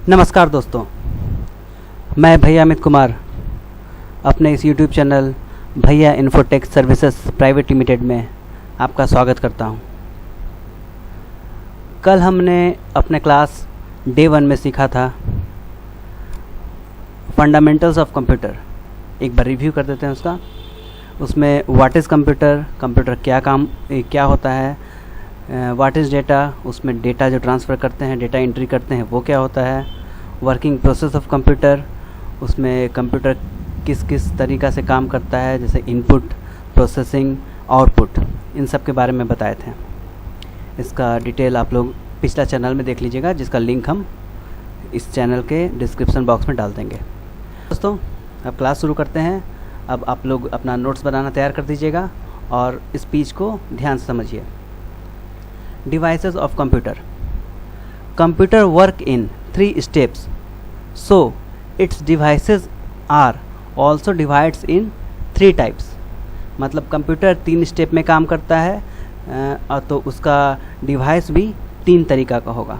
नमस्कार दोस्तों, मैं भैया अमित कुमार अपने इस YouTube चैनल भैया इन्फोटेक सर्विसेज प्राइवेट लिमिटेड में आपका स्वागत करता हूं। कल हमने अपने क्लास डे 1 में सीखा था फंडामेंटल्स ऑफ कंप्यूटर। एक बार रिव्यू कर देते हैं उसका। उसमें व्हाट इज़ कंप्यूटर, कंप्यूटर क्या होता है, व्हाट इज़ डेटा, उसमें डेटा जो ट्रांसफ़र करते हैं, डेटा एंट्री करते हैं वो क्या होता है, वर्किंग प्रोसेस ऑफ कंप्यूटर, उसमें कंप्यूटर किस किस तरीक़ा से काम करता है, जैसे इनपुट, प्रोसेसिंग, आउटपुट, इन सब के बारे में बताए थे। इसका डिटेल आप लोग पिछला चैनल में देख लीजिएगा, जिसका लिंक हम इस चैनल के डिस्क्रिप्शन बॉक्स में डाल देंगे। दोस्तों, अब क्लास शुरू करते हैं। अब आप लोग अपना नोट्स बनाना तैयार कर दीजिएगा और स्पीच को ध्यान से समझिए। Devices of computer. Computer work in 3 steps, so its devices are also divided in 3 types. मतलब कंप्यूटर 3 स्टेप में काम करता है तो उसका डिवाइस भी 3 तरीक़ा का होगा,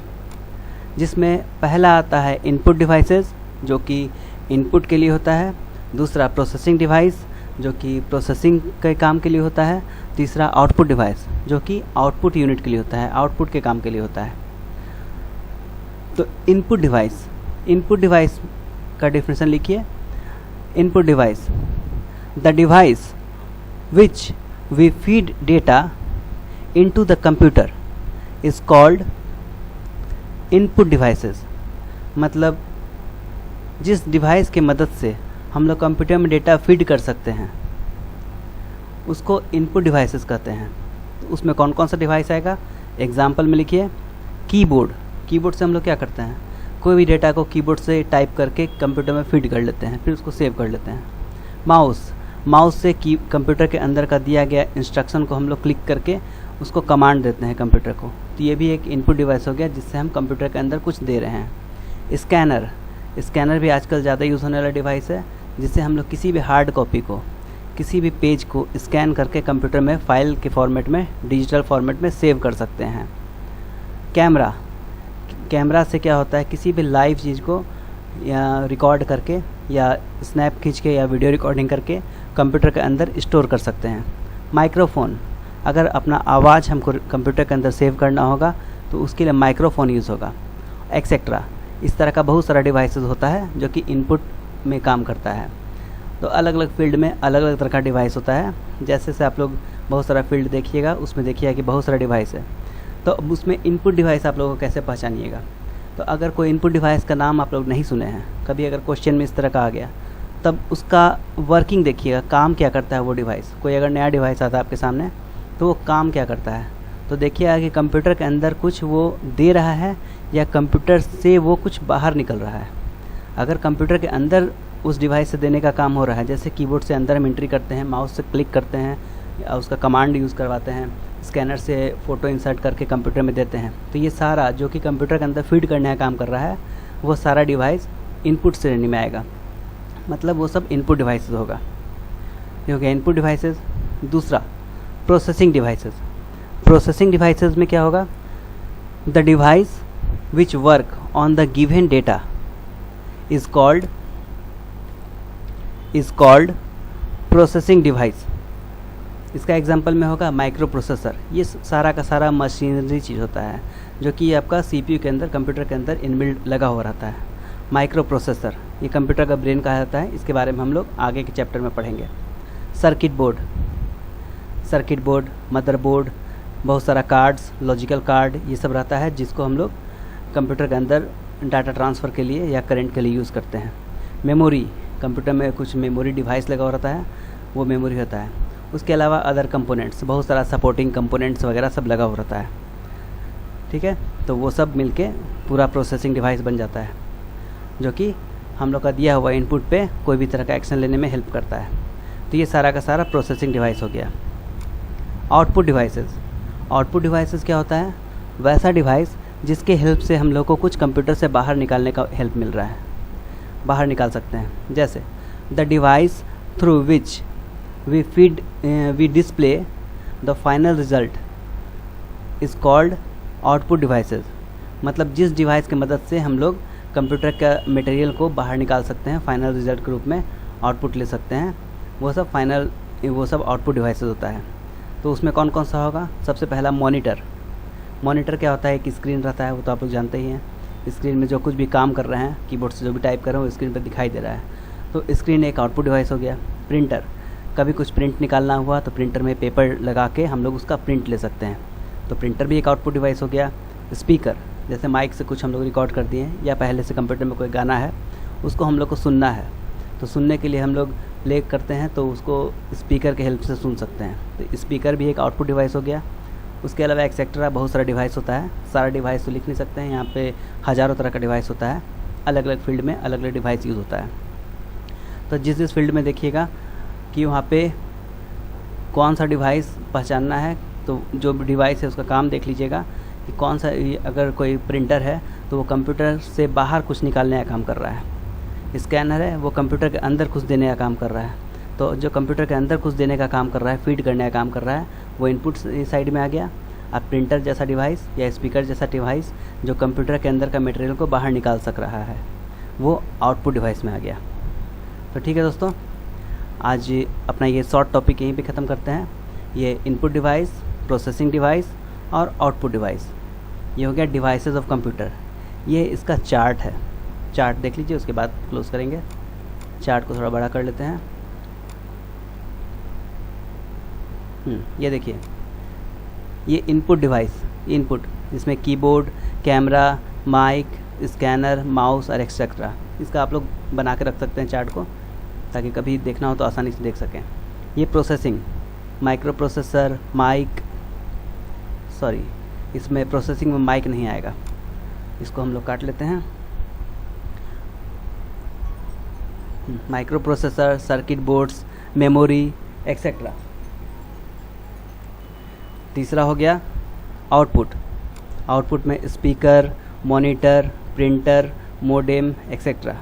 जिसमें पहला आता है इनपुट डिवाइसेस, जो कि इनपुट के लिए होता है। दूसरा प्रोसेसिंग डिवाइस, जो कि प्रोसेसिंग के काम के लिए होता है। तीसरा आउटपुट डिवाइस, जो कि आउटपुट यूनिट के लिए होता है, आउटपुट के काम के लिए होता है। तो इनपुट डिवाइस का डेफिनेशन लिखिए। Input device, the device which we feed data into the computer is called input devices. मतलब जिस डिवाइस के मदद से हम लोग कंप्यूटर में डेटा फीड कर सकते हैं उसको इनपुट डिवाइसेस कहते हैं। तो उसमें कौन कौन सा डिवाइस आएगा, एग्जाम्पल में लिखिए। कीबोर्ड से हम लोग क्या करते हैं, कोई भी डेटा को कीबोर्ड से टाइप करके कंप्यूटर में फीड कर लेते हैं, फिर उसको सेव कर लेते हैं। माउस से कंप्यूटर के अंदर का दिया गया इंस्ट्रक्शन को हम लोग क्लिक करके उसको कमांड देते हैं कंप्यूटर को। तो ये भी एक इनपुट डिवाइस हो गया, जिससे हम कंप्यूटर के अंदर कुछ दे रहे हैं। स्कैनर भी आजकल ज़्यादा यूज़ होने वाला डिवाइस है, जिससे हम लोग किसी भी हार्ड कॉपी को, किसी भी पेज को स्कैन करके कंप्यूटर में फ़ाइल के फॉर्मेट में, डिजिटल फॉर्मेट में सेव कर सकते हैं। कैमरा से क्या होता है, किसी भी लाइव चीज़ को या रिकॉर्ड करके या स्नैप खींच के या वीडियो रिकॉर्डिंग करके कंप्यूटर के अंदर स्टोर कर सकते हैं। माइक्रोफ़ोन, अगर अपना आवाज़ हमको कंप्यूटर के अंदर सेव करना होगा तो उसके लिए माइक्रोफ़ोन यूज़ होगा, एक्सेट्रा। इस तरह का बहुत सारा डिवाइसेस होता है जो कि इनपुट में काम करता है। तो अलग अलग फील्ड में अलग अलग तरह का डिवाइस होता है। जैसे आप लोग बहुत सारा फील्ड देखिएगा, उसमें देखिएगा कि बहुत सारा डिवाइस है। तो अब उसमें इनपुट डिवाइस आप लोगों को कैसे पहचानिएगा। तो अगर कोई इनपुट डिवाइस का नाम आप लोग नहीं सुने हैं, कभी अगर क्वेश्चन में इस तरह का आ गया, तब उसका वर्किंग देखिएगा, काम क्या करता है वो डिवाइस। कोई अगर नया डिवाइस आता है आपके सामने तो वो काम क्या करता है, तो देखिएगा कि कंप्यूटर के अंदर कुछ वो दे रहा है या कंप्यूटर से वो कुछ बाहर निकल रहा है। अगर कंप्यूटर के अंदर उस डिवाइस से देने का काम हो रहा है, जैसे कीबोर्ड से अंदर हम एंट्री करते हैं, माउस से क्लिक करते हैं या उसका कमांड यूज़ करवाते हैं, स्कैनर से फ़ोटो इंसर्ट करके कंप्यूटर में देते हैं, तो ये सारा जो कि कंप्यूटर के अंदर फीड करने का काम कर रहा है, वो सारा डिवाइस इनपुट श्रेणी में आएगा। मतलब वो सब इनपुट डिवाइसेस होगा, ये हो गया इनपुट डिवाइसेस। दूसरा प्रोसेसिंग डिवाइसेस में क्या होगा, the device which work on the given data is called processing device. इसका एग्जांपल में होगा माइक्रो प्रोसेसर। ये सारा का सारा मशीनरी चीज़ होता है जो कि आपका सीपीयू के अंदर, कंप्यूटर के अंदर इनबिल्ट लगा हुआ रहता है। माइक्रो प्रोसेसर ये कंप्यूटर का ब्रेन कहा जाता है। इसके बारे में हम लोग आगे के चैप्टर में पढ़ेंगे। सर्किट बोर्ड, मदरबोर्ड, बहुत सारा कार्ड्स, लॉजिकल कार्ड, ये सब रहता है जिसको हम लोग कंप्यूटर के अंदर डाटा ट्रांसफ़र के लिए या करंट के लिए यूज़ करते हैं। मेमोरी, कंप्यूटर में कुछ मेमोरी डिवाइस लगा हुआ रहता है, वो मेमोरी होता है। उसके अलावा अदर कंपोनेंट्स, बहुत सारा सपोर्टिंग कंपोनेंट्स वगैरह सब लगा हुआ रहता है। ठीक है, तो वो सब मिलके पूरा प्रोसेसिंग डिवाइस बन जाता है, जो कि हम लोग का दिया हुआ इनपुट पे कोई भी तरह का एक्शन लेने में हेल्प करता है। तो ये सारा का सारा प्रोसेसिंग डिवाइस हो गया। आउटपुट डिवाइसेस क्या होता है, वैसा डिवाइस जिसके हेल्प से हम लोग को कुछ कंप्यूटर से बाहर निकालने का हेल्प मिल रहा है, बाहर निकाल सकते हैं। जैसे the device through which we display the final result is called output devices. मतलब जिस डिवाइस की मदद से हम लोग कंप्यूटर का मटेरियल को बाहर निकाल सकते हैं, फाइनल रिजल्ट के रूप में आउटपुट ले सकते हैं, वो सब आउटपुट डिवाइसेस होता है। तो उसमें कौन कौन सा होगा? सबसे पहला मॉनिटर। मॉनिटर क्या होता है? एक स्क्रीन रहता है, वो तो आप लोग जानते ही हैं। स्क्रीन में जो कुछ भी काम कर रहे हैं, कीबोर्ड से जो भी टाइप कर रहे हैं वो स्क्रीन पर दिखाई दे रहा है, तो स्क्रीन एक आउटपुट डिवाइस हो गया। प्रिंटर, कभी कुछ प्रिंट निकालना हुआ तो प्रिंटर में पेपर लगा के हम लोग उसका प्रिंट ले सकते हैं, तो प्रिंटर भी एक आउटपुट डिवाइस हो गया। स्पीकर, जैसे माइक से कुछ हम लोग रिकॉर्ड कर दिए या पहले से कंप्यूटर में कोई गाना है उसको हम लोग को सुनना है, तो सुनने के लिए हम लोग प्ले करते हैं तो उसको स्पीकर के हेल्प से सुन सकते हैं, तो स्पीकर भी एक आउटपुट डिवाइस हो गया। उसके अलावा एक्सेट्रा बहुत सारा डिवाइस होता है, सारा डिवाइस तो लिख नहीं सकते हैं, यहाँ पे हज़ारों तरह का डिवाइस होता है, अलग अलग फील्ड में अलग अलग डिवाइस यूज़ होता है। तो जिस फील्ड में देखिएगा कि वहाँ पे कौन सा डिवाइस पहचानना है, तो जो डिवाइस है उसका काम देख लीजिएगा कि कौन सा। अगर कोई प्रिंटर है तो वो कंप्यूटर से बाहर कुछ निकालने का काम कर रहा है, स्कैनर है वो कंप्यूटर के अंदर कुछ देने का काम कर रहा है, तो जो कंप्यूटर के अंदर कुछ देने का काम कर रहा है, फीड करने का काम कर रहा है, वो इनपुट साइड में आ गया। अब प्रिंटर जैसा डिवाइस या स्पीकर जैसा डिवाइस जो कंप्यूटर के अंदर का मटेरियल को बाहर निकाल सक रहा है, वो आउटपुट डिवाइस में आ गया। तो ठीक है दोस्तों, आज अपना ये शॉर्ट टॉपिक यहीं पे ख़त्म करते हैं। ये इनपुट डिवाइस, प्रोसेसिंग डिवाइस और आउटपुट डिवाइस, ये हो गया डिवाइसेस ऑफ कंप्यूटर। ये इसका चार्ट है, चार्ट देख लीजिए, उसके बाद क्लोज करेंगे। चार्ट को थोड़ा बड़ा कर लेते हैं। ये देखिए, ये इनपुट डिवाइस, इनपुट जिसमें keyboard, camera, mic, scanner, mouse और एक्सेट्रा, इसका आप लोग बना के रख सकते हैं चार्ट को, ताकि कभी देखना हो तो आसानी से देख सकें। ये processing, micro processor, mic, sorry इसमें प्रोसेसिंग में माइक नहीं आएगा, इसको हम लोग काट लेते हैं। Micro processor, circuit boards, memory etcetera. तीसरा हो गया आउटपुट। आउटपुट में speaker, monitor, printer, modem etcetera,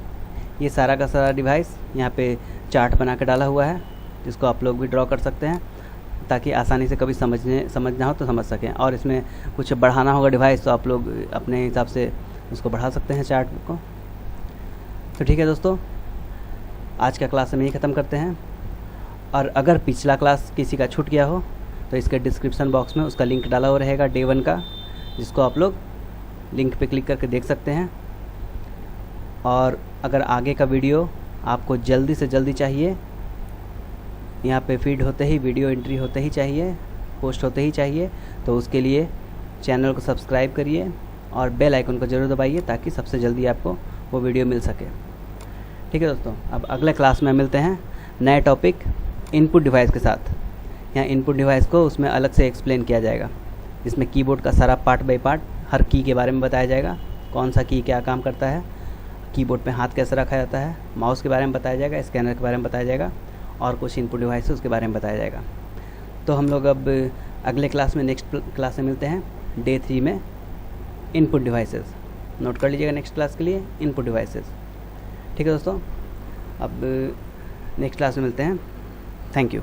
ये सारा का सारा डिवाइस यहाँ पे चार्ट बना के डाला हुआ है, जिसको आप लोग भी ड्रॉ कर सकते हैं ताकि आसानी से कभी समझना हो तो समझ सकें। और इसमें कुछ बढ़ाना होगा डिवाइस तो आप लोग अपने हिसाब से उसको बढ़ा सकते हैं चार्ट को। तो ठीक है दोस्तों, आज का क्लास हम यही ख़त्म करते हैं। और अगर पिछला क्लास किसी का छूट गया हो तो इसके डिस्क्रिप्शन बॉक्स में उसका लिंक डाला हुआ रहेगा डे 1 का, जिसको आप लोग लिंक पे क्लिक करके देख सकते हैं। और अगर आगे का वीडियो आपको जल्दी से जल्दी चाहिए, यहाँ पे फीड होते ही, वीडियो एंट्री होते ही चाहिए, पोस्ट होते ही चाहिए, तो उसके लिए चैनल को सब्सक्राइब करिए और बेल आइकन को ज़रूर दबाइए ताकि सबसे जल्दी आपको वो वीडियो मिल सके। ठीक है दोस्तों, अब अगले क्लास में मिलते हैं नए टॉपिक इनपुट डिवाइस के साथ। यहाँ इनपुट डिवाइस को उसमें अलग से एक्सप्लेन किया जाएगा, जिसमें कीबोर्ड का सारा पार्ट बाय पार्ट, हर की के बारे में बताया जाएगा, कौन सा की क्या काम करता है, कीबोर्ड पे हाथ कैसे रखा जाता है, माउस के बारे में बताया जाएगा, स्कैनर के बारे में बताया जाएगा और कुछ इनपुट डिवाइस है उसके बारे में बताया जाएगा। तो हम लोग अब अगले क्लास में, नेक्स्ट क्लास में मिलते हैं डे 3 में इनपुट डिवाइसेस। नोट कर लीजिएगा नेक्स्ट क्लास के लिए इनपुट डिवाइसेस। ठीक है दोस्तों, अब नेक्स्ट क्लास में मिलते हैं। Thank you.